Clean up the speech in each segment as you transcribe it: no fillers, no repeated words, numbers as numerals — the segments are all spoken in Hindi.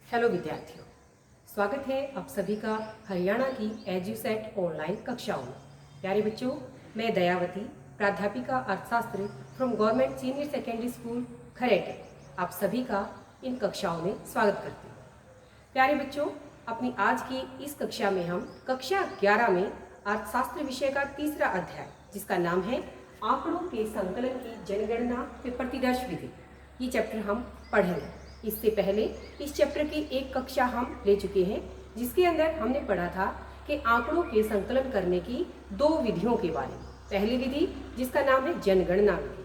हेलो विद्यार्थियों, स्वागत है आप सभी का हरियाणा की एजुसेट ऑनलाइन कक्षाओं में। प्यारे बच्चों, मैं दयावती, प्राध्यापिका अर्थशास्त्र from government senior secondary school Kharete, आप सभी का इन कक्षाओं में स्वागत करती हूँ। प्यारे बच्चों, अपनी आज की इस कक्षा में हम कक्षा 11 में अर्थशास्त्र विषय का तीसरा अध्याय, जिसका नाम है आंकड़ों के संकलन की जनगणना व प्रतिदर्श विधि, ये चैप्टर हम पढ़ेंगे। इससे पहले इस चैप्टर की एक कक्षा हम ले चुके हैं, जिसके अंदर हमने पढ़ा था कि आंकड़ों के संकलन करने की दो विधियों के बारे में। पहली विधि जिसका नाम है जनगणना विधि,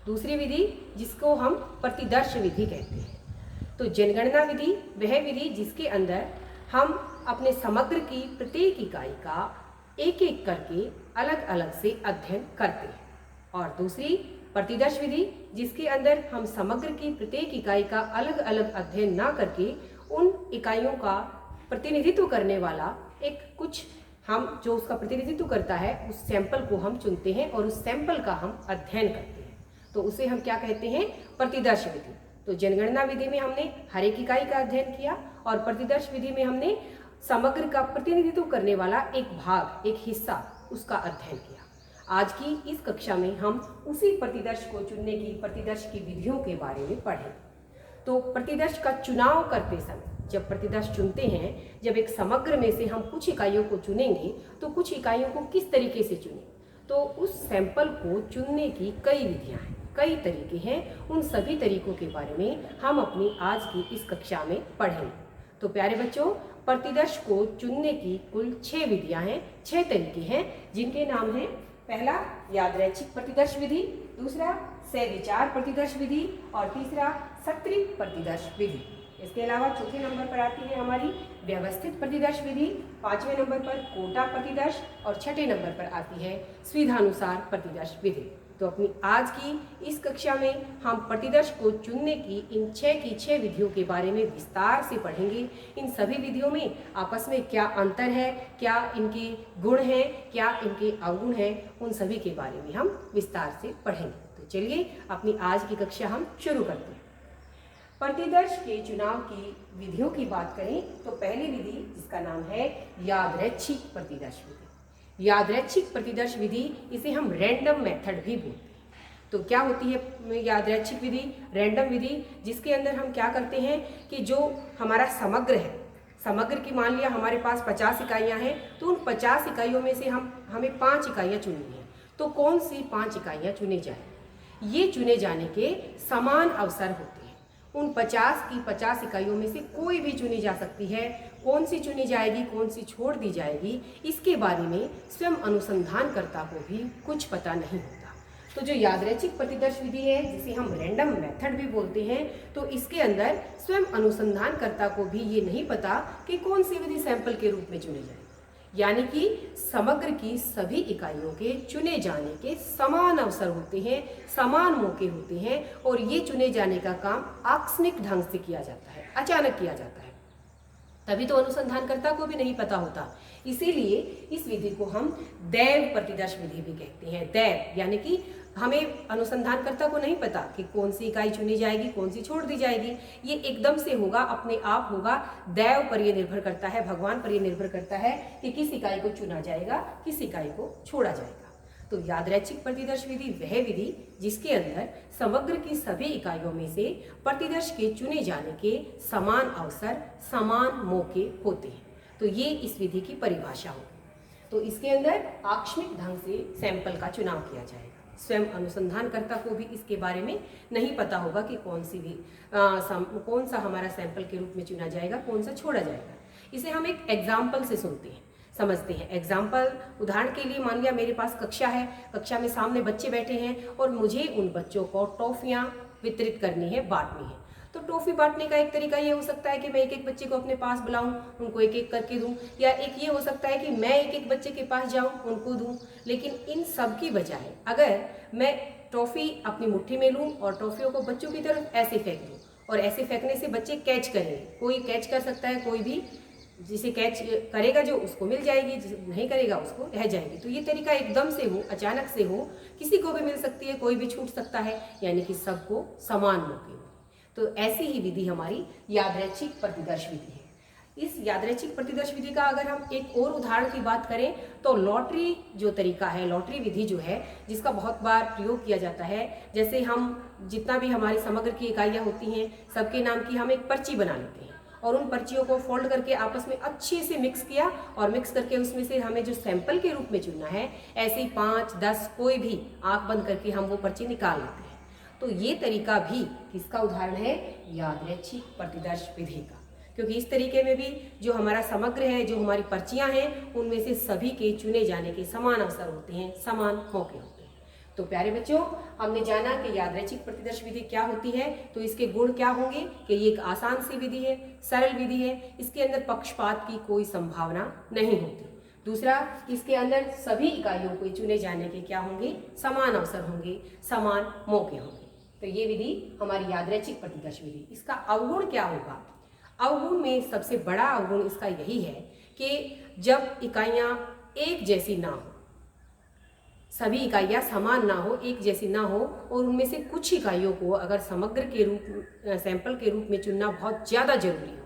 दूसरी विधि जिसको हम प्रतिदर्श विधि कहते हैं। तो जनगणना विधि वह विधि जिसके अंदर हम अपने समग्र की प्रत्येक इकाई का एक एक करके अलग अलग से अध्ययन करते हैं, और दूसरी प्रतिदर्श विधि जिसके अंदर हम समग्र की प्रत्येक इकाई का अलग अलग अध्ययन ना करके उन इकाइयों का प्रतिनिधित्व करने वाला एक कुछ हम जो उसका प्रतिनिधित्व करता है उस सैंपल को हम चुनते हैं और उस सैंपल का हम अध्ययन करते हैं। तो उसे हम क्या कहते हैं? प्रतिदर्श विधि। तो जनगणना विधि में हमने हर एक इकाई का अध्ययन किया और प्रतिदर्श विधि में हमने समग्र का प्रतिनिधित्व करने वाला एक भाग, एक हिस्सा, उसका अध्ययन किया। आज की इस कक्षा में हम उसी प्रतिदर्श को चुनने की, प्रतिदर्श की विधियों के बारे में पढ़ें। तो प्रतिदर्श का चुनाव करते समय, जब प्रतिदर्श चुनते हैं, जब एक समग्र में से हम कुछ इकाइयों को चुनेंगे तो कुछ इकाइयों को किस तरीके से चुनें, तो उस सैंपल को चुनने की कई विधियां हैं, कई तरीके हैं। उन सभी तरीकों के बारे में हम अपनी आज की इस कक्षा में पढ़ेंगे। तो प्यारे बच्चों, प्रतिदर्श को चुनने की कुल 6 विधियां हैं, 6 तरीके हैं, जिनके नाम हैं: पहला यादरैखिक प्रतिदर्श विधि, दूसरा सविचार प्रतिदर्श विधि, और तीसरा सत्रीय प्रतिदर्श विधि। इसके अलावा चौथे नंबर पर आती है हमारी व्यवस्थित प्रतिदर्श विधि, 5वें नंबर पर कोटा प्रतिदर्श, और 6ठे नंबर पर आती है सुविधानुसार प्रतिदर्श विधि। तो अपनी आज की इस कक्षा में हम प्रतिदर्श को चुनने की इन 6 विधियों के बारे में विस्तार से पढ़ेंगे। इन सभी विधियों में आपस में क्या अंतर है, क्या इनके गुण हैं, क्या इनके अवगुण हैं, उन सभी के बारे में हम विस्तार से पढ़ेंगे। तो चलिए अपनी आज की कक्षा हम शुरू करते हैं। प्रतिदर्श के चुनाव की विधियों की बात करें तो पहली विधि जिसका नाम है यादरैखिक प्रतिदर्श विधि। यादरैखिक प्रतिदर्श विधि, इसे हम रैंडम मेथड भी बोलते हैं। तो क्या होती है यादरैखिक विधि? रैंडम विधि, जिसके अंदर हम क्या करते हैं कि जो हमारा समग्र है, समग्र की मान लिया हमारे पास 50 इकाइयाँ हैं, तो उन 50 इकाइयों में से हमें 5 इकाइयाँ चुननी है। तो कौन सी 5 इकाइयाँ चुनी जाए? ये चुने जाने के समान अवसर होते हैं। उन 50 की 50 इकाइयों में से कोई भी चुनी जा सकती है। कौन सी चुनी जाएगी, कौन सी छोड़ दी जाएगी, इसके बारे में स्वयं अनुसंधानकर्ता को भी कुछ पता नहीं होता। तो जो यादरैखिक प्रतिदर्श विधि है, जिसे हम रैंडम मेथड भी बोलते हैं, तो इसके अंदर स्वयं अनुसंधानकर्ता को भी ये नहीं पता कि कौन सी विधि सैंपल के रूप में चुनी जाएगी। यानी कि समग्र की सभी इकाइयों के चुने जाने के समान अवसर होते हैं, समान मौके होते हैं, और ये चुने जाने का काम आकस्मिक ढंग से किया जाता है, अचानक किया जाता है। तभी तो अनुसंधानकर्ता को भी नहीं पता होता। इसीलिए इस विधि को हम दैव प्रतिदर्श विधि भी कहते हैं। दैव यानी कि हमें अनुसंधानकर्ता को नहीं पता कि कौन सी इकाई चुनी जाएगी, कौन सी छोड़ दी जाएगी। ये एकदम से होगा, अपने आप होगा। दैव पर यह निर्भर करता है, भगवान पर यह निर्भर करता है कि किस इकाई को चुना जाएगा, किस इकाई को छोड़ा जाएगा। तो यादरैखिक प्रतिदर्श विधि वह विधि जिसके अंदर समग्र की सभी इकाइयों में से प्रतिदर्श के चुने जाने के समान अवसर, समान मौके होते हैं। तो ये इस विधि की परिभाषा होगी। तो इसके अंदर आकस्मिक ढंग से सैंपल का चुनाव किया जाएगा। स्वयं अनुसंधानकर्ता को भी इसके बारे में नहीं पता होगा कि कौन सा हमारा सैंपल के रूप में चुना जाएगा, कौन सा छोड़ा जाएगा। इसे हम एक एग्जाम्पल से सुनते हैं, समझते हैं। एग्जाम्पल, उदाहरण के लिए मान लिया मेरे पास कक्षा है, कक्षा में सामने बच्चे बैठे हैं और मुझे उन बच्चों को टॉफियाँ वितरित करनी है, बांटनी है। तो टॉफी बांटने का एक तरीका ये हो सकता है कि मैं एक एक बच्चे को अपने पास बुलाऊं, उनको एक एक करके दूं, या एक ये हो सकता है कि मैं एक एक बच्चे के पास जाऊं, उनको दूं। लेकिन इन सब की बजाय अगर मैं टॉफी अपनी मुट्ठी में लूं और टॉफियों को बच्चों की तरफ ऐसे फेंक दूं, और ऐसे फेंकने से बच्चे कैच करेंगे, कोई कैच कर सकता है, कोई भी जिसे कैच करेगा जो उसको मिल जाएगी, जिसे नहीं करेगा उसको रह जाएगी। तो ये तरीका एकदम से हो, अचानक से हो, किसी को भी मिल सकती है, कोई भी छूट सकता है, यानी कि सबको समान मौके हो। तो ऐसी ही विधि हमारी यादृच्छिक प्रतिदर्श विधि है। इस यादृच्छिक प्रतिदर्श विधि का अगर हम एक और उदाहरण की बात करें तो लॉटरी जो तरीका है, लॉटरी विधि जो है, जिसका बहुत बार प्रयोग किया जाता है। जैसे हम जितना भी हमारी समग्र की इकाइयाँ होती हैं, सबके नाम की हम एक पर्ची बना लेते हैं और उन पर्चियों को फोल्ड करके आपस में अच्छे से मिक्स किया और मिक्स करके उसमें से हमें जो सैंपल के रूप में चुनना है, ऐसे ही 5, 10 कोई भी आंख बंद करके हम वो पर्ची निकाल लेते हैं। तो ये तरीका भी किसका उदाहरण है? यादृच्छिक प्रतिदर्श विधि का। क्योंकि इस तरीके में भी जो हमारा समग्र है, जो हमारी पर्चियां हैं, उनमें से सभी के चुने जाने के समान अवसर होते हैं, समान मौके होते हैं। तो प्यारे बच्चों, हमने जाना कि यादृच्छिक प्रतिदर्श विधि क्या होती है। तो इसके गुण क्या होंगे कि ये एक आसान सी विधि है, सरल विधि है, इसके अंदर पक्षपात की कोई संभावना नहीं होती। दूसरा, इसके अंदर सभी इकाइयों को चुने जाने के क्या होंगे? समान अवसर होंगे, समान मौके होंगे। तो ये विधि हमारी यादृच्छिक प्रतिदर्श विधि। इसका अवगुण क्या होगा? अवगुण में सबसे बड़ा अवगुण इसका यही है कि जब इकाइयां एक जैसी ना हो, सभी इकाइयां समान ना हो, एक जैसी ना हो, और उनमें से कुछ इकाइयों को अगर समग्र के रूप सैंपल के रूप में चुनना बहुत ज़्यादा जरूरी हो,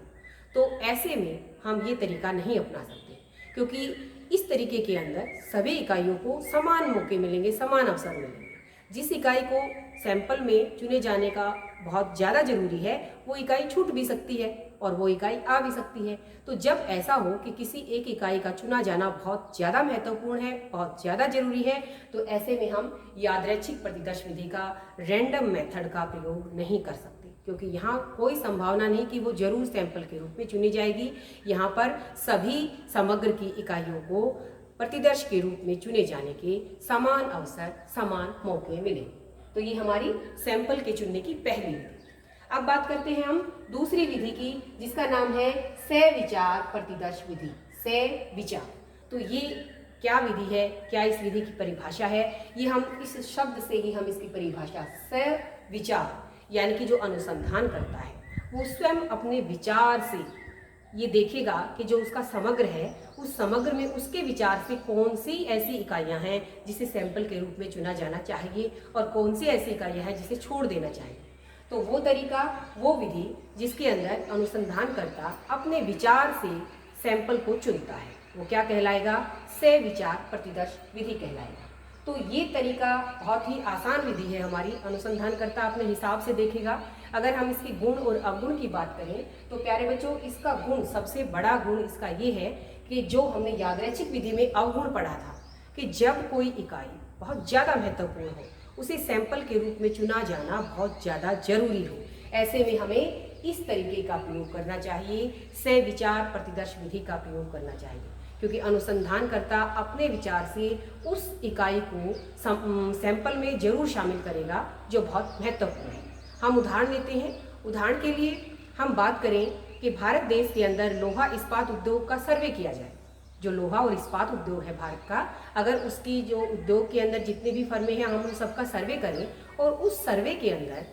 तो ऐसे में हम ये तरीका नहीं अपना सकते। क्योंकि इस तरीके के अंदर सभी इकाइयों को समान मौके मिलेंगे, समान अवसर मिलेंगे। जिस इकाई को सैंपल में चुने जाने का बहुत ज़्यादा जरूरी है, वो इकाई छूट भी सकती है और वो इकाई आ भी सकती है। तो जब ऐसा हो कि किसी एक इकाई का चुना जाना बहुत ज़्यादा महत्वपूर्ण है, बहुत ज़्यादा जरूरी है, तो ऐसे में हम यादृच्छिक प्रतिदर्श विधि का रैंडम मेथड का प्रयोग नहीं कर सकते। क्योंकि यहाँ कोई संभावना नहीं कि वो जरूर सैंपल के रूप में चुनी जाएगी। यहाँ पर सभी समग्र की इकाइयों को प्रतिदर्श के रूप में चुने जाने के समान अवसर, समान मौके मिले। तो ये हमारी सैंपल के चुनने की पहली विधि। अब बात करते हैं हम दूसरी विधि की, जिसका नाम है सह-विचार प्रतिदर्श विधि। सह-विचार, तो ये क्या विधि है, क्या इस विधि की परिभाषा है? ये हम इस शब्द से ही हम इसकी परिभाषा, सह-विचार यानी कि जो अनुसंधान करता है वो स्वयं अपने विचार से ये देखेगा कि जो उसका समग्र है, उस समग्र में उसके विचार से कौन सी ऐसी इकाइयां हैं जिसे सैंपल के रूप में चुना जाना चाहिए और कौन सी ऐसी इकाइयां हैं जिसे छोड़ देना चाहिए। तो वो तरीका, वो विधि जिसके अंदर अनुसंधानकर्ता अपने विचार से सैंपल को चुनता है, वो क्या कहलाएगा? सह-विचार प्रतिदर्श विधि कहलाएगा। तो ये तरीका बहुत ही आसान विधि है हमारी। अनुसंधानकर्ता अपने हिसाब से देखेगा। अगर हम इसके गुण और अवगुण की बात करें तो प्यारे बच्चों, इसका गुण, सबसे बड़ा गुण इसका ये है कि जो हमने यादृच्छिक विधि में अवगुण पढ़ा था कि जब कोई इकाई बहुत ज़्यादा महत्वपूर्ण हो, उसे सैंपल के रूप में चुना जाना बहुत ज़्यादा जरूरी हो, ऐसे में हमें इस तरीके का प्रयोग करना चाहिए, सह-विचार प्रतिदर्श विधि का प्रयोग करना चाहिए। क्योंकि अनुसंधानकर्ता अपने विचार से उस इकाई को सैंपल में जरूर शामिल करेगा जो बहुत महत्वपूर्ण है। हम उदाहरण लेते हैं। उदाहरण के लिए हम बात करें कि भारत देश के अंदर लोहा इस्पात उद्योग का सर्वे किया जाए। जो लोहा और इस्पात उद्योग है भारत का, अगर उसकी जो उद्योग के अंदर जितने भी फर्में हैं, हम उन सबका सर्वे करें और उस सर्वे के अंदर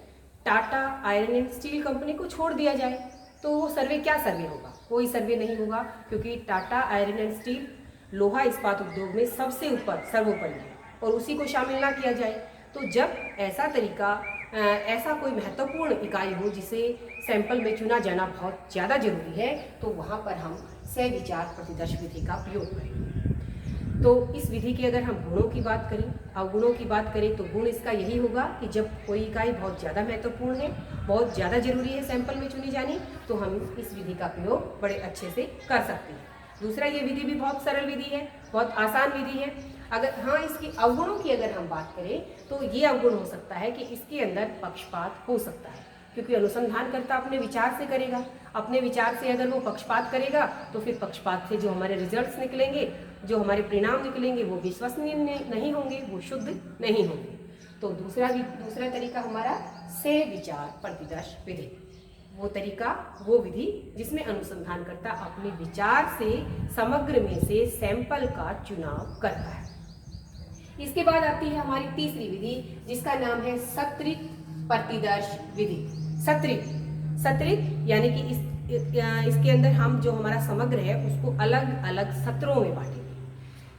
Tata iron and steel company को छोड़ दिया जाए, तो वो सर्वे क्या सर्वे होगा? कोई सर्वे नहीं होगा। क्योंकि टाटा आयरन एंड स्टील लोहा इस्पात उद्योग में सबसे ऊपर, सर्वोपरि है, और उसी को शामिल ना किया जाए, तो जब ऐसा तरीका, ऐसा कोई महत्वपूर्ण इकाई हो जिसे सैंपल में चुना जाना बहुत ज़्यादा जरूरी है, तो वहाँ पर हम सह-विचार प्रतिदर्श विधि का प्रयोग करें। तो इस विधि के अगर हम गुणों की बात करें, अवगुणों की बात करें, तो गुण इसका यही होगा कि जब कोई इकाई बहुत ज़्यादा महत्वपूर्ण है, बहुत ज़्यादा जरूरी है सैंपल में चुनी जानी, तो हम इस विधि का प्रयोग बड़े अच्छे से कर सकते हैं। दूसरा, ये विधि भी बहुत सरल विधि है, बहुत आसान विधि है। अगर हाँ, इसके अवगुणों की अगर हम बात करें तो ये अवगुण हो सकता है कि इसके अंदर पक्षपात हो सकता है। क्योंकि अनुसंधानकर्ता अपने विचार से करेगा, अपने विचार से अगर वो पक्षपात करेगा तो फिर पक्षपात से जो हमारे रिजल्ट्स निकलेंगे, जो हमारे परिणाम निकलेंगे, वो विश्वसनीय नहीं होंगे, वो शुद्ध नहीं होंगे। तो दूसरा तरीका हमारा सह-विचार प्रतिदर्श विधि, वो तरीका, वो विधि जिसमें अनुसंधानकर्ता अपने विचार से समग्र में से सैंपल का चुनाव करता है। इसके बाद आती है हमारी तीसरी विधि, जिसका नाम है सत्रित प्रतिदर्श विधि। सत्रित यानी कि इसके अंदर हम जो हमारा समग्र है उसको अलग अलग सत्रों में बांटेंगे।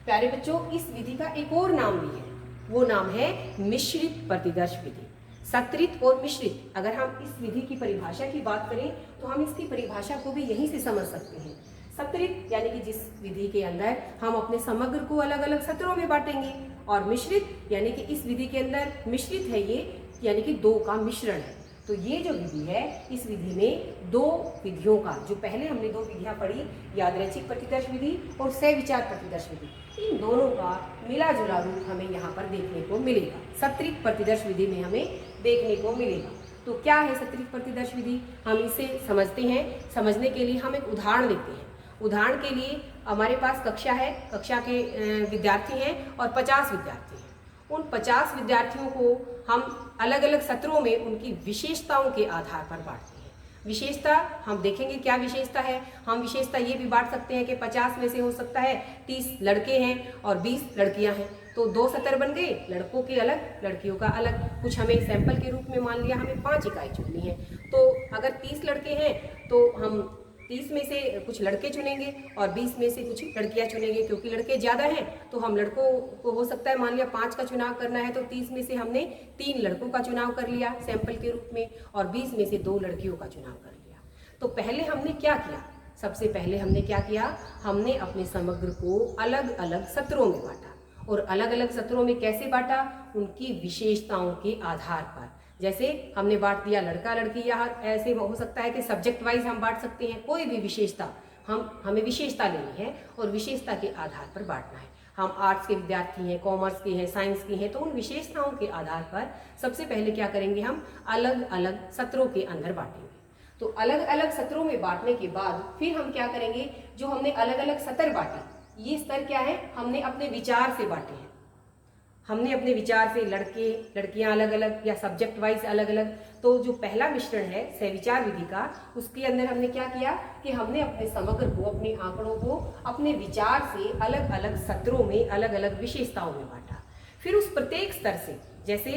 प्यारे बच्चों, इस विधि का एक और नाम भी है, वो नाम है मिश्रित प्रतिदर्श विधि। सत्रित और मिश्रित, अगर हम इस विधि की परिभाषा की बात करें तो हम इसकी परिभाषा को भी यहीं से समझ सकते हैं। सत्रित यानी कि जिस विधि के अंदर हम अपने समग्र को अलग अलग सत्रों में बांटेंगे, और मिश्रित यानी कि इस विधि के अंदर मिश्रित है ये, यानी कि दो का मिश्रण है। तो ये जो विधि है, इस विधि में दो विधियों का, जो पहले हमने दो विधियां पढ़ी, यादृच्छिक प्रतिदर्श विधि और सविचार प्रतिदर्श विधि, इन दोनों का मिला जुला रूप हमें यहाँ पर देखने को मिलेगा। सत्रित प्रतिदर्श विधि में हमें देखने को मिलेगा। तो क्या है सत्रित प्रतिदर्श विधि, हम इसे समझते हैं। समझने के लिए हम एक उदाहरण लेते हैं। उदाहरण के लिए हमारे पास कक्षा है, कक्षा के विद्यार्थी हैं और 50 विद्यार्थी हैं। उन 50 विद्यार्थियों को हम अलग अलग सत्रों में उनकी विशेषताओं के आधार पर बांटते हैं। विशेषता हम देखेंगे क्या विशेषता है। हम विशेषता ये भी बांट सकते हैं कि 50 में से हो सकता है 30 लड़के हैं और 20 लड़कियां हैं, तो दो सत्र बन गए, लड़कों के अलग लड़कियों का अलग। कुछ हमें सैंपल के रूप में मान लिया हमें 5 इकाई चुननी है, तो अगर 30 लड़के हैं तो हम 30 में से कुछ लड़के चुनेंगे और 20 में से कुछ लड़कियां चुनेंगे। क्योंकि लड़के ज़्यादा हैं तो हम लड़कों को हो सकता है मान लिया 5 का चुनाव करना है, तो 30 में से हमने 3 लड़कों का चुनाव कर लिया सैंपल के रूप में, और 20 में से 2 लड़कियों का चुनाव कर लिया। तो पहले हमने क्या किया, सबसे पहले हमने क्या किया, हमने अपने समग्र को अलग अलग सत्रों में बांटा। और अलग अलग सत्रों में कैसे बांटा, उनकी विशेषताओं के आधार पर। जैसे हमने बांट दिया लड़का लड़की, या ऐसे हो सकता है कि सब्जेक्ट वाइज हम बांट सकते हैं। कोई भी विशेषता हमें विशेषता लेनी है और विशेषता के आधार पर बांटना है। हम आर्ट्स के विद्यार्थी हैं, कॉमर्स के हैं, साइंस के हैं, तो उन विशेषताओं के आधार पर सबसे पहले क्या करेंगे, हम अलग अलग सत्रों के अंदर बांटेंगे। तो अलग अलग सत्रों में बांटने के बाद फिर हम क्या करेंगे, जो हमने अलग अलग सत्र बांटे, ये स्तर क्या है, हमने अपने विचार से बांटे हैं। हमने अपने विचार से लड़के लड़कियां अलग अलग या सब्जेक्ट वाइज अलग अलग। तो जो पहला मिश्रण है सविचार विधि का, उसके अंदर हमने क्या किया कि हमने अपने समग्र को, अपने आंकड़ों को अपने विचार से अलग अलग सत्रों में अलग अलग विशेषताओं में बांटा। फिर उस प्रत्येक स्तर से, जैसे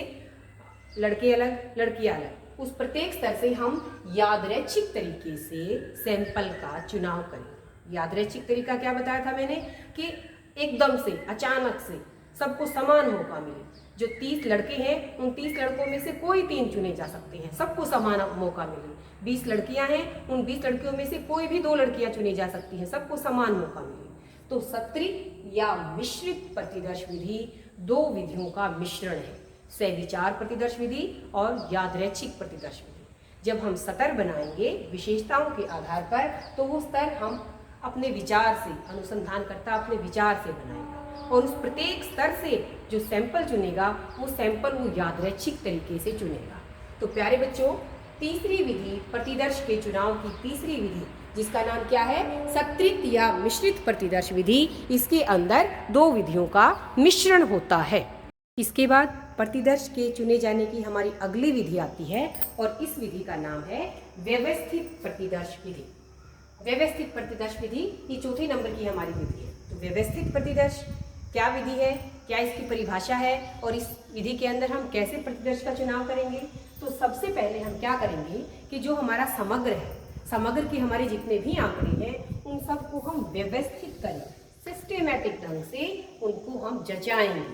लड़के अलग लड़कियां अलग, उस प्रत्येक स्तर से हम यादृच्छिक तरीके से सैंपल का चुनाव करें। यादृच्छिक तरीका क्या बताया था मैंने, कि एकदम से अचानक से सबको समान मौका मिले। जो 30 लड़के हैं उन 30 लड़कों में से कोई 3 चुने जा सकते हैं, सबको समान मौका मिले। 20 लड़कियां हैं, उन 20 लड़कियों में से कोई भी 2 लड़कियां चुनी जा सकती हैं, सबको समान मौका मिले। तो सत्रित या मिश्रित प्रतिदर्श विधि दो विधियों का मिश्रण है, सविचार प्रतिदर्श विधि और यादृच्छिक प्रतिदर्श विधि। जब हम सत्र बनाएंगे विशेषताओं के आधार पर, तो वो स्तर हम अपने विचार से, अनुसंधानकर्ता अपने विचार से बनाएगा, और उस प्रत्येक स्तर से जो सैंपल चुनेगा वो सैंपल वो यादृच्छिक तरीके से चुनेगा। तो प्यारे बच्चों, तीसरी विधि प्रतिदर्श के चुनाव की तीसरी विधि, जिसका नाम क्या है, सत्रित या मिश्रित प्रतिदर्श विधि, इसके अंदर दो विधियों का मिश्रण होता है। इसके बाद प्रतिदर्श के चुने जाने की हमारी अगली विधि आती है, और इस विधि का नाम है व्यवस्थित प्रतिदर्श विधि। व्यवस्थित प्रतिदर्श विधि ये चौथे नंबर की हमारी विधि है। तो व्यवस्थित प्रतिदर्श क्या विधि है, क्या इसकी परिभाषा है, और इस विधि के अंदर हम कैसे प्रतिदर्श का चुनाव करेंगे। तो सबसे पहले हम क्या करेंगे कि जो हमारा समग्र है, समग्र के हमारे जितने भी आंकड़े हैं उन सबको हम व्यवस्थित करें, सिस्टेमैटिक ढंग से उनको हम जचाएंगे।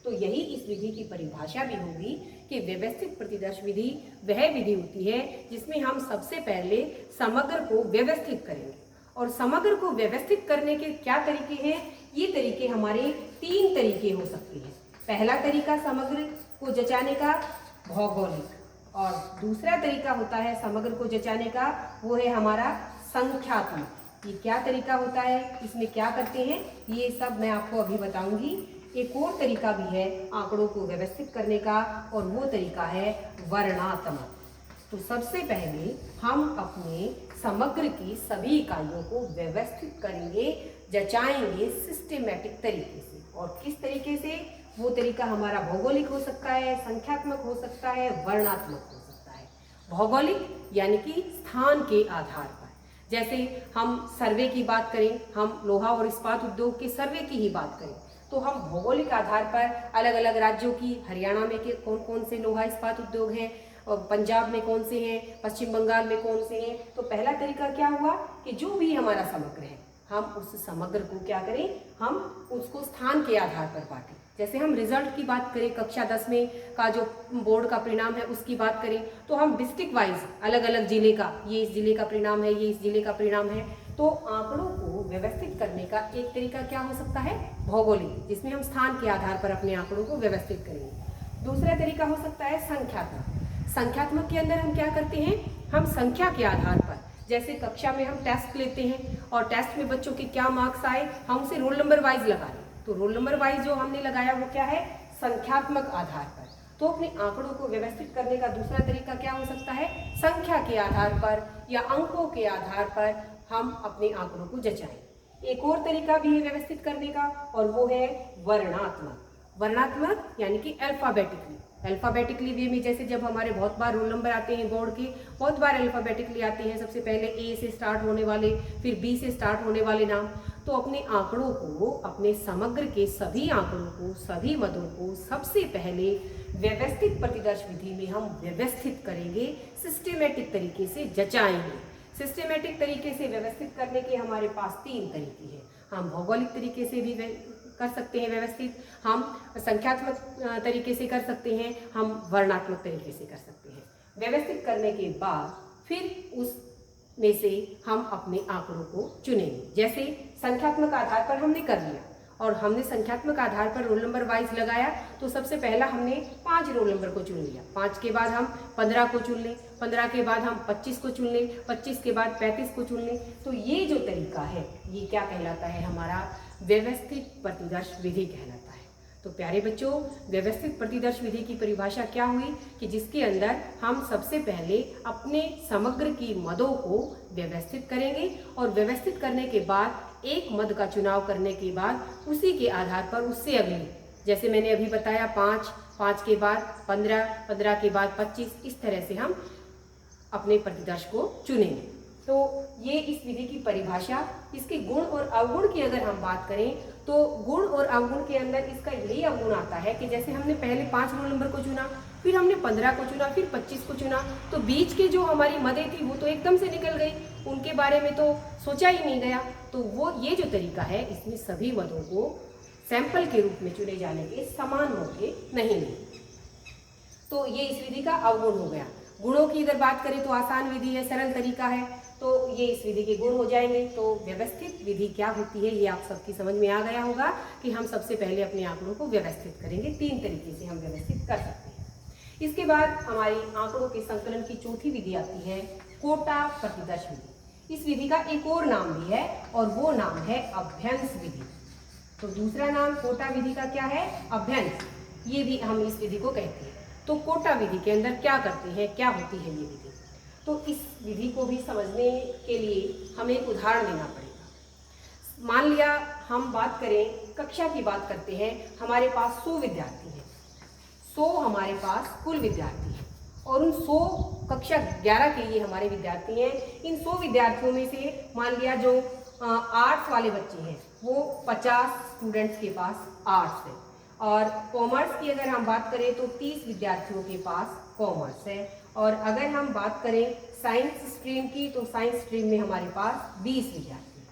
तो यही इस विधि की परिभाषा भी होगी कि व्यवस्थित प्रतिदर्श विधि वह विधि होती है जिसमें हम सबसे पहले समग्र को व्यवस्थित करेंगे। और समग्र को व्यवस्थित करने के क्या तरीके हैं, ये तरीके हमारे 3 तरीके हो सकते हैं। पहला तरीका समग्र को जचाने का भौगोलिक, और दूसरा तरीका होता है समग्र को जचाने का, वो है हमारा संख्यात्मक। ये क्या तरीका होता है, इसमें क्या करते हैं, ये सब मैं आपको अभी बताऊंगी। एक और तरीका भी है आंकड़ों को व्यवस्थित करने का, और वो तरीका है वर्णात्मक। तो सबसे पहले हम अपने समग्र की सभी इकाइयों को व्यवस्थित करेंगे, जचाएंगे सिस्टेमैटिक तरीके से। और किस तरीके से, वो तरीका हमारा भौगोलिक हो सकता है, संख्यात्मक हो सकता है, वर्णात्मक हो सकता है। भौगोलिक यानी कि स्थान के आधार पर, जैसे हम सर्वे की बात करें, हम लोहा और इस्पात उद्योग के सर्वे की ही बात करें, तो हम भौगोलिक आधार पर अलग अलग राज्यों की, हरियाणा में के कौन कौन से लोहा इस्पात उद्योग हैं, और पंजाब में कौन से हैं, पश्चिम बंगाल में कौन से हैं। तो पहला तरीका क्या हुआ कि जो भी हमारा समग्र है, हम उस समग्र को क्या करें, हम उसको स्थान के आधार पर बांटें। जैसे हम रिजल्ट की बात करें, कक्षा 10 में का जो बोर्ड का परिणाम है उसकी बात करें, तो हम डिस्ट्रिक्ट वाइज अलग अलग जिले का, ये इस जिले का परिणाम है, ये इस जिले का परिणाम है, तो आंकड़ों को व्यवस्थित करने का एक तरीका क्या हो सकता है, भौगोलिक, जिसमें हम स्थान के आधार पर अपने आंकड़ों को व्यवस्थित करेंगे। दूसरा तरीका हो सकता है संख्यात्मक। संख्यात्मक के अंदर हम क्या करते हैं, हम संख्या के आधार पर, जैसे कक्षा में हम टेस्ट लेते हैं और टेस्ट में बच्चों के क्या मार्क्स आए, हम उसे रोल नंबर वाइज लगा रहे हैं, तो रोल नंबर वाइज जो हमने लगाया वो क्या है, संख्यात्मक आधार पर। तो अपने आंकड़ों को व्यवस्थित करने का दूसरा तरीका क्या हो सकता है, संख्या के आधार पर या अंकों के आधार पर हम अपने आंकड़ों को जचाएं। एक और तरीका भी है व्यवस्थित करने का, और वो है वर्णात्मक। वर्णात्मक यानी कि अल्फाबेटिकली वे में, जैसे जब हमारे बहुत बार रोल नंबर आते हैं बोर्ड के, बहुत बार अल्फाबेटिकली आते हैं, सबसे पहले ए से स्टार्ट होने वाले, फिर बी से स्टार्ट होने वाले नाम। तो अपने आंकड़ों को, अपने समग्र के सभी आंकड़ों को, सभी मदों को सबसे पहले व्यवस्थित प्रतिदर्श विधि में हम व्यवस्थित करेंगे, सिस्टेमेटिक तरीके से जचाएंगे। सिस्टेमेटिक तरीके से व्यवस्थित करने के हमारे पास 3 तरीके हैं। हम भौगोलिक तरीके से भी कर सकते हैं व्यवस्थित, हम संख्यात्मक तरीके से कर सकते हैं, हम वर्णात्मक तरीके से कर सकते हैं। व्यवस्थित करने के बाद फिर उस में से हम अपने आंकड़ों को चुनेंगे। जैसे संख्यात्मक आधार पर हमने कर लिया, और हमने संख्यात्मक आधार पर रोल नंबर वाइज लगाया, तो सबसे पहला हमने 5 रोल नंबर को चुन लिया, 5 के बाद हम 15 को चुन लें, 15 के बाद हम 25 को चुन लें, 25 के बाद 35 को चुन लें। तो ये जो तरीका है ये क्या कहलाता है, हमारा व्यवस्थित प्रतिदर्श विधि कहलाता है। तो प्यारे बच्चों, व्यवस्थित प्रतिदर्श विधि की परिभाषा क्या हुई कि जिसके अंदर हम सबसे पहले अपने समग्र की मदों को व्यवस्थित करेंगे, और व्यवस्थित करने के बाद एक मद का चुनाव करने के बाद उसी के आधार पर उससे अगली, जैसे मैंने अभी बताया 5, 5 के बाद 15, 15 के बाद 25, इस तरह से हम अपने प्रतिदर्श को चुनेंगे। तो ये इस विधि की परिभाषा। इसके गुण और अवगुण की अगर हम बात करें, तो गुण और अवगुण के अंदर इसका यही अवगुण आता है कि जैसे हमने पहले 5 रोल नंबर को चुना, फिर हमने 15 को चुना, फिर 25 को चुना, तो बीच के जो हमारी मदें थी वो तो एकदम से निकल गई, उनके बारे में तो सोचा ही नहीं गया। तो वो ये जो तरीका है, इसमें सभी मदों को सैंपल के रूप में चुने जाने के समान मौके नहीं मिले। तो ये इस विधि का अवगुण हो गया। गुणों की अगर बात करें तो आसान विधि है, सरल तरीका है, तो ये इस विधि के गुण हो जाएंगे। तो व्यवस्थित विधि क्या होती है ये आप सबकी समझ में आ गया होगा कि हम सबसे पहले अपने आंकड़ों को व्यवस्थित करेंगे। 3 तरीके से हम व्यवस्थित कर सकते हैं। इसके बाद हमारी आंकड़ों के संकलन की चौथी विधि आती है कोटा प्रतिदर्श विधि। इस विधि का एक और नाम भी है, और वो नाम है अभ्यंस विधि। तो दूसरा नाम कोटा विधि का क्या है, अभ्यंस, ये भी हम इस विधि को कहते हैं। तो कोटा विधि के अंदर क्या करते हैं, क्या होती है ये विधि, तो इस विधि को भी समझने के लिए हमें एक उदाहरण लेना पड़ेगा। मान लिया हम बात करें, कक्षा की बात करते हैं, हमारे पास 100 विद्यार्थी हैं, 100 हमारे पास कुल विद्यार्थी हैं, और उन 100 कक्षा 11 के ये हमारे विद्यार्थी हैं। इन 100 विद्यार्थियों में से मान लिया जो आर्ट्स वाले बच्चे हैं वो 50 स्टूडेंट्स के पास आर्ट्स है, और कॉमर्स की अगर हम बात करें तो 30 विद्यार्थियों के पास कॉमर्स है, और अगर हम बात करें साइंस स्ट्रीम की तो साइंस स्ट्रीम में हमारे पास 20 विद्यार्थी हैं।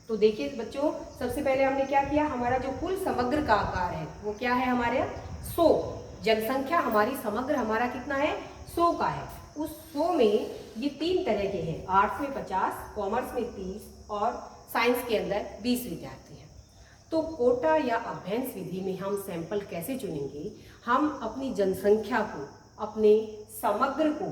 तो देखिए बच्चों, सबसे पहले हमने क्या किया, हमारा जो कुल समग्र का आकार है वो क्या है, हमारे 100, जनसंख्या हमारी समग्र हमारा कितना है, 100 का है। उस 100 में ये 3 तरह के हैं, आर्ट्स में 50, कॉमर्स में 30 और साइंस के अंदर 20 विद्यार्थी हैं। तो कोटा या अभ्यंस विधि में हम सैंपल कैसे चुनेंगे, हम अपनी जनसंख्या को, अपने समग्र को,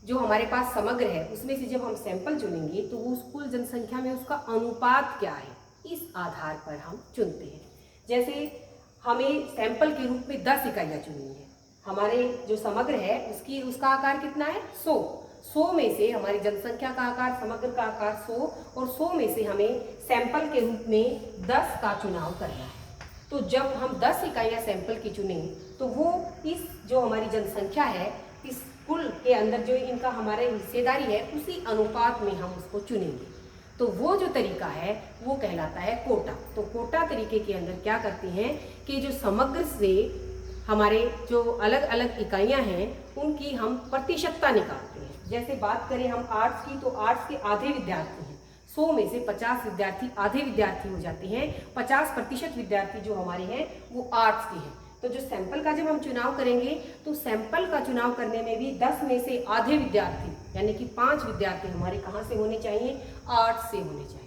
जो हमारे पास समग्र है उसमें से जब हम सैंपल चुनेंगे तो उस कुल जनसंख्या में उसका अनुपात क्या है, इस आधार पर हम चुनते हैं। जैसे हमें सैंपल के रूप में 10 इकाइयाँ चुननी है, हमारे जो समग्र है उसका आकार कितना है, 100 में से हमारी जनसंख्या का आकार, समग्र का आकार 100, और 100 में से हमें सैंपल के रूप में 10 का चुनाव करना है। तो जब हम 10 इकाइयाँ सैंपल की चुनें तो वो इस जो हमारी जनसंख्या है, इस कुल के अंदर जो इनका हमारे हिस्सेदारी है उसी अनुपात में हम उसको चुनेंगे। तो वो जो तरीका है वो कहलाता है कोटा। तो कोटा तरीके के अंदर क्या करते हैं कि जो समग्र से हमारे जो अलग अलग इकाइयां हैं उनकी हम प्रतिशतता निकालते हैं। जैसे बात करें हम आर्ट्स की, तो आर्ट्स के आधे विद्यार्थी हैं, 100 में से 50 विद्यार्थी आधे विद्यार्थी हो जाते हैं, 50% विद्यार्थी जो हमारे हैं वो आर्ट्स के हैं। तो जो सैंपल का जब हम चुनाव करेंगे तो सैंपल का चुनाव करने में भी 10 में से आधे विद्यार्थी यानी कि 5 विद्यार्थी हमारे कहाँ से होने चाहिए, आर्ट्स से होने चाहिए।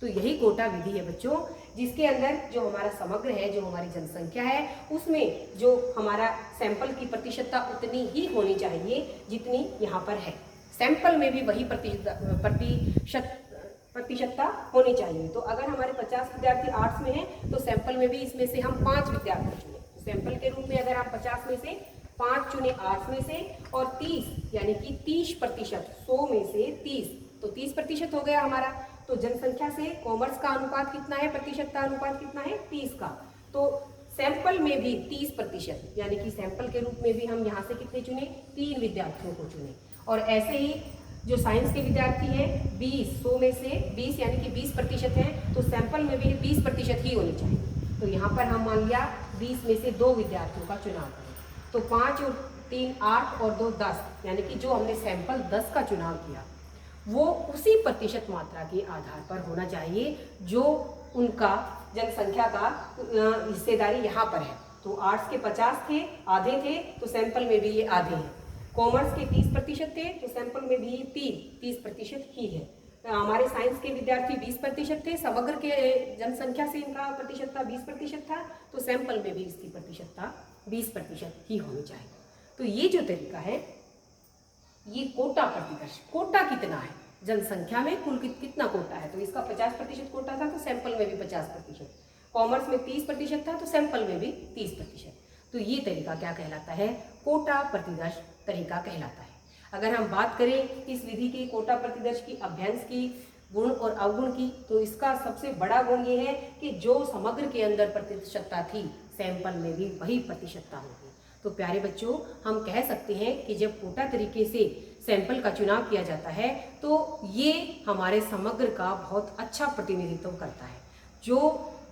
तो यही कोटा विधि है बच्चों, जिसके अंदर जो हमारा समग्र है, जो हमारी जनसंख्या है, उसमें जो हमारा सैंपल की प्रतिशतता उतनी ही होनी चाहिए जितनी यहाँ पर है। सैंपल में भी वही प्रतिशतता होनी चाहिए। तो अगर हमारे 50 विद्यार्थी आर्ट्स में हैं तो सैंपल में भी इसमें से हम 5 विद्यार्थी चुने। तो सैंपल के रूप में अगर आप 50 में से 5 चुने आर्ट्स में से और 30 यानी कि 30%, 100 में से 30 तो 30% हो गया हमारा। तो जनसंख्या से कॉमर्स का अनुपात कितना है, प्रतिशतता अनुपात कितना है, 30 का। तो सैंपल में भी 30% यानी कि सैंपल के रूप में भी हम यहाँ से कितने चुने, 3 विद्यार्थियों को चुने। और ऐसे ही जो साइंस के विद्यार्थी हैं 20, 100 में से 20 यानी कि 20% हैं, तो सैंपल में भी 20% ही होनी चाहिए। तो यहाँ पर हम मान लिया 20 में से 2 विद्यार्थियों का चुनाव करें। तो 5 और 3 8 और 2 10 यानी कि जो हमने सैंपल 10 का चुनाव किया वो उसी प्रतिशत मात्रा के आधार पर होना चाहिए जो उनका जनसंख्या का हिस्सेदारी यहाँ पर है। तो आर्ट्स के 50 थे, आधे थे, तो सैंपल में भी ये आधे हैं। कॉमर्स के 30% थे तो सैंपल में भी 30% ही है। हमारे साइंस के विद्यार्थी 20% थे, समग्र के जनसंख्या से इनका प्रतिशतता 20% था, तो सैंपल में भी इसकी प्रतिशतता 20% ही होनी चाहिए। तो ये जो तरीका है ये कोटा प्रतिदर्श, कोटा कितना है जनसंख्या में, कुल कितना कोटा है, तो इसका 50% कोटा था तो सैंपल में भी 50%, कॉमर्स में 30% था तो सैंपल में भी 30%। तो ये तरीका क्या कहलाता है, कोटा प्रतिदर्श तरीका कहलाता है। अगर हम बात करें इस विधि के कोटा प्रतिदर्श की अभ्यांश की गुण और अवगुण की, तो इसका सबसे बड़ा गुण ये है कि जो समग्र के अंदर प्रतिशतता थी सैंपल में भी वही प्रतिशतता होगी। तो प्यारे बच्चों, हम कह सकते हैं कि जब कोटा तरीके से सैंपल का चुनाव किया जाता है तो ये हमारे समग्र का बहुत अच्छा प्रतिनिधित्व करता है। जो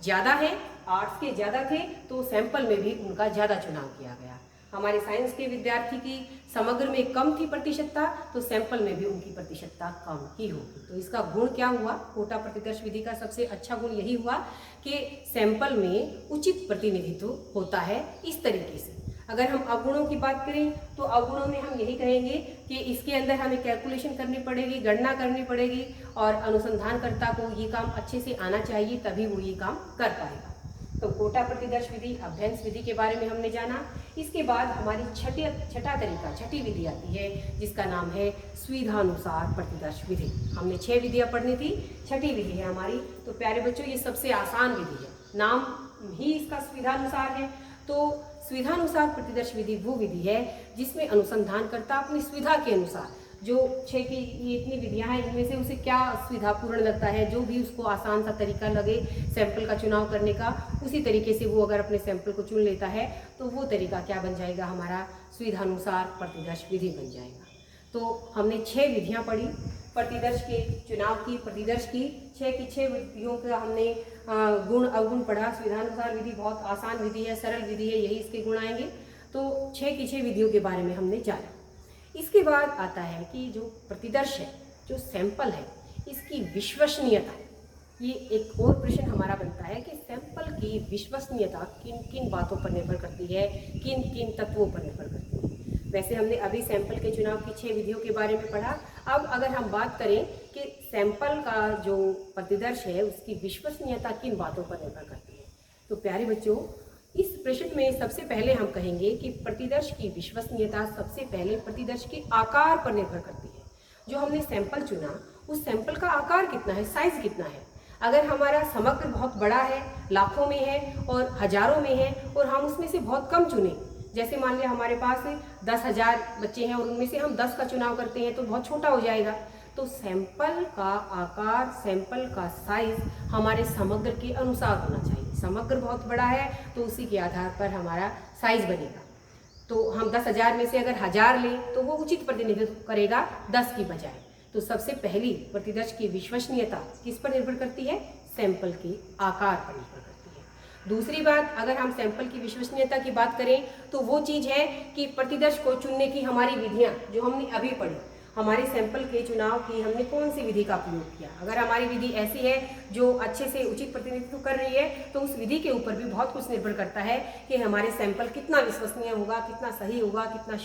ज़्यादा है, आर्ट्स के ज़्यादा थे तो सैंपल में भी उनका ज़्यादा चुनाव किया गया। हमारे साइंस के विद्यार्थी की समग्र में कम थी प्रतिशतता तो सैंपल में भी उनकी प्रतिशतता कम ही होगी। तो इसका गुण क्या हुआ, कोटा प्रतिदर्श विधि का सबसे अच्छा गुण यही हुआ कि सैंपल में उचित प्रतिनिधित्व होता है इस तरीके से। अगर हम अवगुणों की बात करें तो अवगुणों में हम यही कहेंगे कि इसके अंदर हमें कैलकुलेशन करनी पड़ेगी, गणना करनी पड़ेगी और अनुसंधानकर्ता को ये काम अच्छे से आना चाहिए तभी वो ये काम कर पाएगा। तो कोटा प्रतिदर्श विधि, अभ्यांश विधि के बारे में हमने जाना। इसके बाद हमारी छठी विधि आती है जिसका नाम है सुविधानुसार प्रतिदर्श विधि। हमने 6 विधियाँ पढ़नी थी, छठी विधि है हमारी। तो प्यारे बच्चों, ये सबसे आसान विधि है, नाम ही इसका सुविधानुसार है। तो सुविधानुसार प्रतिदर्श विधि वो विधि है जिसमें अनुसंधानकर्ता अपनी सुविधा के अनुसार जो 6 की ये इतनी विधियां हैं इनमें से उसे क्या सुविधापूर्ण लगता है, जो भी उसको आसान सा तरीका लगे सैंपल का चुनाव करने का, उसी तरीके से वो अगर अपने सैंपल को चुन लेता है तो वो तरीका क्या बन जाएगा, हमारा सुविधानुसार प्रतिदर्श विधि बन जाएगा। तो हमने 6 विधियाँ पढ़ी प्रतिदर्श के चुनाव की, प्रतिदर्श की 6 विधियों का हमने गुण अवगुण पढ़ा। सुविधानुसार विधि बहुत आसान विधि है, सरल विधि है, यही इसके गुण आएंगे। तो 6 विधियों के बारे में हमने जाना। इसके बाद आता है कि जो प्रतिदर्श है, जो सैंपल है, इसकी विश्वसनीयता। ये एक और प्रश्न हमारा बनता है कि सैंपल की विश्वसनीयता किन किन बातों पर निर्भर करती है, किन किन तत्वों पर निर्भर करती है। वैसे हमने अभी सैंपल के चुनाव की 6 विधियों के बारे में पढ़ा। अब अगर हम बात करें कि सैंपल का जो प्रतिदर्श है उसकी विश्वसनीयता किन बातों पर निर्भर करती है, तो प्यारे बच्चों, इस प्रश्न में सबसे पहले हम कहेंगे कि प्रतिदर्श की विश्वसनीयता सबसे पहले प्रतिदर्श के आकार पर निर्भर करती है। जो हमने सैंपल चुना उस सैंपल का आकार कितना है, साइज कितना है। अगर हमारा समग्र बहुत बड़ा है, लाखों में है और हजारों में है, और हम उसमें से बहुत कम चुने, जैसे मान लिया हमारे पास 10,000 बच्चे हैं और उनमें से हम 10 का चुनाव करते हैं तो बहुत छोटा हो जाएगा। तो सैंपल का आकार, सैंपल का साइज हमारे समग्र के अनुसार होना चाहिए। समग्र बहुत बड़ा है तो उसी के आधार पर हमारा साइज बनेगा। तो हम 10,000 में से अगर 1000 लें तो वो उचित प्रतिनिधित्व करेगा 10 की बजाय। तो सबसे पहली प्रतिदर्श की विश्वसनीयता किस पर निर्भर करती है, सैंपल के आकार पर निर्भर करती है। दूसरी बात, अगर हम सैंपल की विश्वसनीयता की बात करें तो वो चीज़ है कि प्रतिदर्श को चुनने की हमारी विधियाँ जो हमने अभी पढ़ी, हमारे सैंपल के चुनाव की हमने कौन सी विधि का प्रयोग किया। अगर हमारी विधि ऐसी है जो अच्छे से उचित प्रतिनिधित्व कर रही है तो उस विधि के ऊपर भी बहुत कुछ निर्भर करता है कि हमारे सैंपल कितना विश्वसनीय होगा, कितना सही होगा, कितना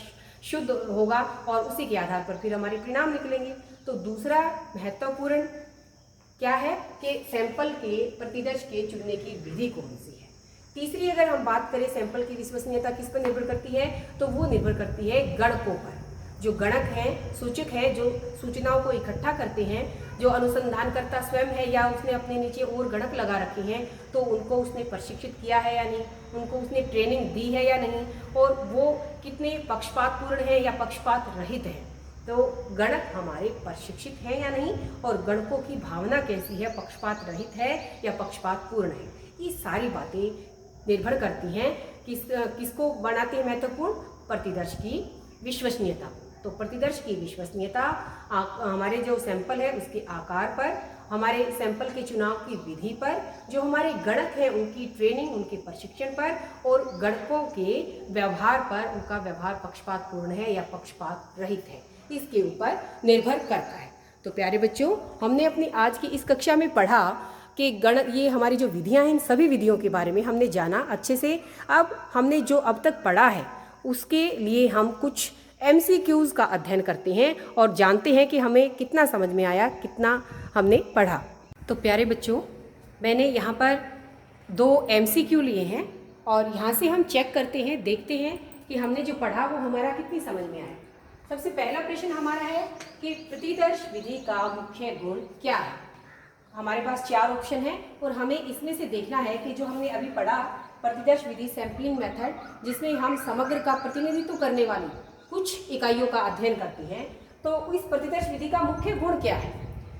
शुद्ध होगा, और उसी के आधार पर फिर हमारे परिणाम निकलेंगे। तो दूसरा महत्वपूर्ण क्या है कि सैंपल के प्रतिदर्श के चुनने की विधि कौन सी है। तीसरी अगर हम बात करें सैंपल की विश्वसनीयता किस पर निर्भर करती है, तो वो निर्भर करती है गणकों पर। जो गणक हैं, सूचक हैं, जो सूचनाओं को इकट्ठा करते हैं, जो अनुसंधानकर्ता स्वयं है या उसने अपने नीचे और गणक लगा रखे हैं, तो उनको उसने प्रशिक्षित किया है या नहीं, उनको उसने ट्रेनिंग दी है या नहीं, और वो कितने पक्षपातपूर्ण है या पक्षपात रहित है। तो गणक हमारे प्रशिक्षित हैं या नहीं, और गणकों की भावना कैसी है, पक्षपात रहित है या पक्षपातपूर्ण है। ये सारी बातें निर्भर करती हैं किसको बनाती है महत्वपूर्ण, प्रतिदर्श की विश्वसनीयता। तो प्रतिदर्श की विश्वसनीयता हमारे जो सैंपल है उसके आकार पर, हमारे सैंपल के चुनाव की विधि पर, जो हमारे गणक हैं उनकी ट्रेनिंग, उनके प्रशिक्षण पर, और गणकों के व्यवहार पर, उनका व्यवहार पक्षपातपूर्ण है या पक्षपात रहित है, इसके ऊपर निर्भर करता है। तो प्यारे बच्चों, हमने अपनी आज की इस कक्षा में पढ़ा कि ये हमारी जो विधियां हैं, इन सभी विधियों के बारे में हमने जाना अच्छे से। अब हमने जो अब तक पढ़ा है उसके लिए हम कुछ MCQs का अध्ययन करते हैं और जानते हैं कि हमें कितना समझ में आया, कितना हमने पढ़ा। तो प्यारे बच्चों, मैंने यहाँ पर 2 MCQ लिए हैं और यहाँ से हम चेक करते हैं, देखते हैं कि हमने जो पढ़ा वो हमारा कितनी समझ में आया। सबसे पहला प्रश्न हमारा है कि प्रतिदर्श विधि का मुख्य गुण क्या है। हमारे पास 4 ऑप्शन है और हमें इसमें से देखना है कि जो हमने अभी पढ़ा प्रतिदर्श विधि सैंपलिंग मेथड, जिसमें हम समग्र का प्रतिनिधित्व करने वाली कुछ इकाइयों का अध्ययन करते हैं, तो इस प्रतिदर्श विधि का मुख्य गुण क्या है।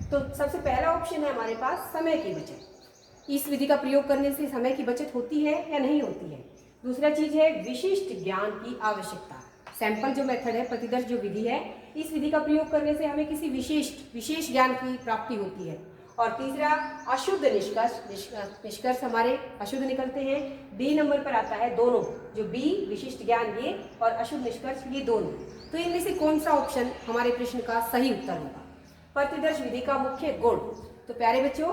तो सबसे पहला ऑप्शन है हमारे पास समय की बचत। इस विधि का प्रयोग करने से समय की बचत होती है या नहीं होती है। दूसरा चीज है विशिष्ट ज्ञान की आवश्यकता। सैंपल जो मेथड है, प्रतिदर्श जो विधि है, इस विधि का प्रयोग करने से हमें किसी विशेष ज्ञान की प्राप्ति होती है। और तीसरा अशुद्ध निष्कर्ष हमारे अशुद्ध निकलते हैं। बी नंबर पर आता है दोनों, जो बी विशिष्ट ज्ञान ये और अशुद्ध निष्कर्ष ये दोनों। तो इनमें से कौन सा ऑप्शन हमारे प्रश्न का सही उत्तर होगा। प्रतिदर्श विधि का मुख्य गुण। तो प्यारे बच्चों,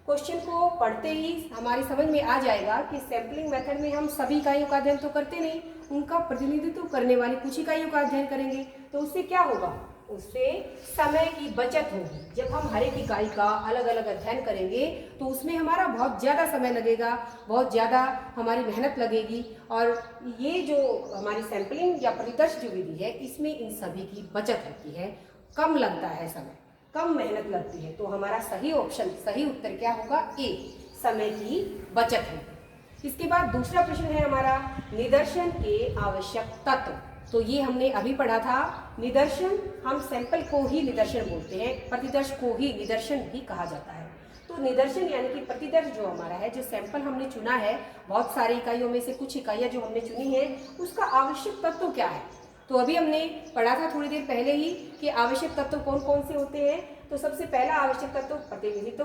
क्वेश्चन को पढ़ते ही हमारी समझ में आ जाएगा कि सैंपलिंग मेथड में हम सभी इकाइयों का अध्ययन तो करते नहीं, उनका प्रतिनिधित्व करने वाली कुछ इकाइयों का अध्ययन करेंगे। तो उससे क्या होगा, उससे समय की बचत होगी। जब हम हर एक इकाई का अलग अलग अध्ययन करेंगे तो उसमें हमारा बहुत ज़्यादा समय लगेगा, बहुत ज़्यादा हमारी मेहनत लगेगी। और ये जो हमारी सैंपलिंग या प्रतिदर्श जो विधि है, इसमें इन सभी की बचत होती है, कम लगता है समय, कम मेहनत लगती है। तो हमारा सही ऑप्शन, सही उत्तर क्या होगा, ए, समय की बचत होगी। इसके बाद दूसरा प्रश्न है हमारा निदर्शन के आवश्यक तत्व। तो ये हमने अभी पढ़ा था। निदर्शन, हम सैंपल को ही निदर्शन बोलते हैं, प्रतिदर्श को ही निदर्शन भी कहा जाता है। तो निदर्शन यानी कि प्रतिदर्श जो हमारा है, जो सैंपल हमने चुना है, बहुत सारी इकाइयों में से कुछ इकाइयाँ जो हमने चुनी है, उसका आवश्यक तत्व क्या है। तो अभी हमने पढ़ा था थोड़ी देर पहले ही कि आवश्यक तत्व कौन कौन से होते हैं। तो सबसे पहला आवश्यक तत्व प्रतिनिधित्व,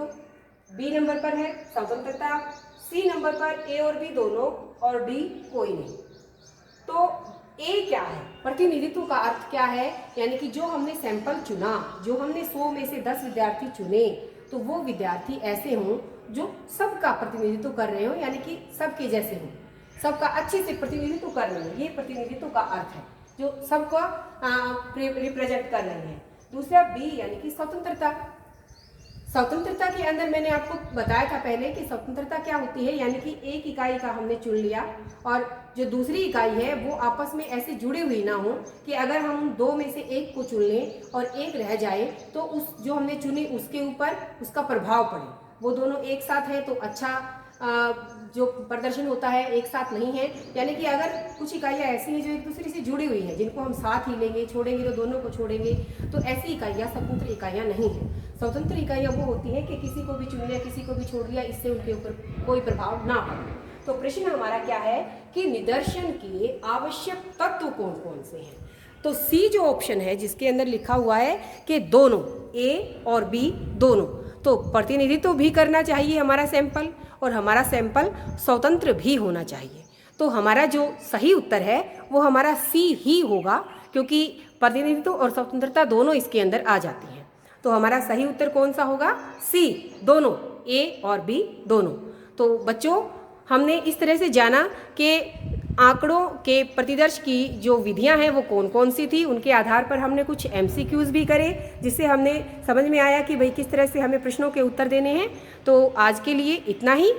बी नंबर पर है स्वतंत्रता, सी नंबर पर ए और बी दोनों, और डी कोई नहीं। तो ए क्या है, प्रतिनिधित्व का अर्थ क्या है, यानी कि जो हमने सैंपल चुना, जो हमने 100 में से 10 विद्यार्थी चुने, तो वो विद्यार्थी ऐसे हों जो सबका प्रतिनिधित्व कर रहे हो, यानी कि सबके जैसे हों, सबका अच्छे से प्रतिनिधित्व कर रहे हैं। ये प्रतिनिधित्व का अर्थ है, जो सबका रिप्रेजेंट कर रहे हैं। दूसरा बी यानी कि स्वतंत्रता। स्वतंत्रता के अंदर मैंने आपको बताया था पहले कि स्वतंत्रता क्या होती है, यानी कि एक इकाई का हमने चुन लिया और जो दूसरी इकाई है वो आपस में ऐसे जुड़ी हुई ना हो कि अगर हम 2 में से एक को चुन लें और एक रह जाए तो उस जो हमने चुनी उसके ऊपर उसका प्रभाव पड़े। वो दोनों एक साथ है तो अच्छा जो प्रदर्शन होता है, एक साथ नहीं है। यानी कि अगर कुछ इकाइयाँ ऐसी हैं जो एक दूसरे से जुड़ी हुई हैं, जिनको हम साथ ही लेंगे, छोड़ेंगे तो दोनों को छोड़ेंगे, तो ऐसी इकाइयाँ स्वतंत्र इकाइयाँ नहीं हैं। स्वतंत्र इकाइयाँ वो होती हैं कि किसी को भी चुन लिया, किसी को भी छोड़ दिया, इससे उनके ऊपर कोई प्रभाव ना पड़े। तो प्रश्न हमारा क्या है कि निदर्शन के आवश्यक तत्व कौन कौन से हैं। तो सी जो ऑप्शन है जिसके अंदर लिखा हुआ है कि दोनों, ए और बी दोनों, तो प्रतिनिधित्व भी करना चाहिए हमारा सैंपल और हमारा सैंपल स्वतंत्र भी होना चाहिए। तो हमारा जो सही उत्तर है वो हमारा सी ही होगा, क्योंकि प्रतिनिधित्व और स्वतंत्रता दोनों इसके अंदर आ जाती हैं। तो हमारा सही उत्तर कौन सा होगा? सी, दोनों, ए और बी दोनों। तो बच्चों, हमने इस तरह से जाना कि आंकड़ों के प्रतिदर्श की जो विधियां हैं वो कौन कौन सी थी, उनके आधार पर हमने कुछ एमसीक्यूज भी करे, जिससे हमने समझ में आया कि भाई किस तरह से हमें प्रश्नों के उत्तर देने हैं। तो आज के लिए इतना ही।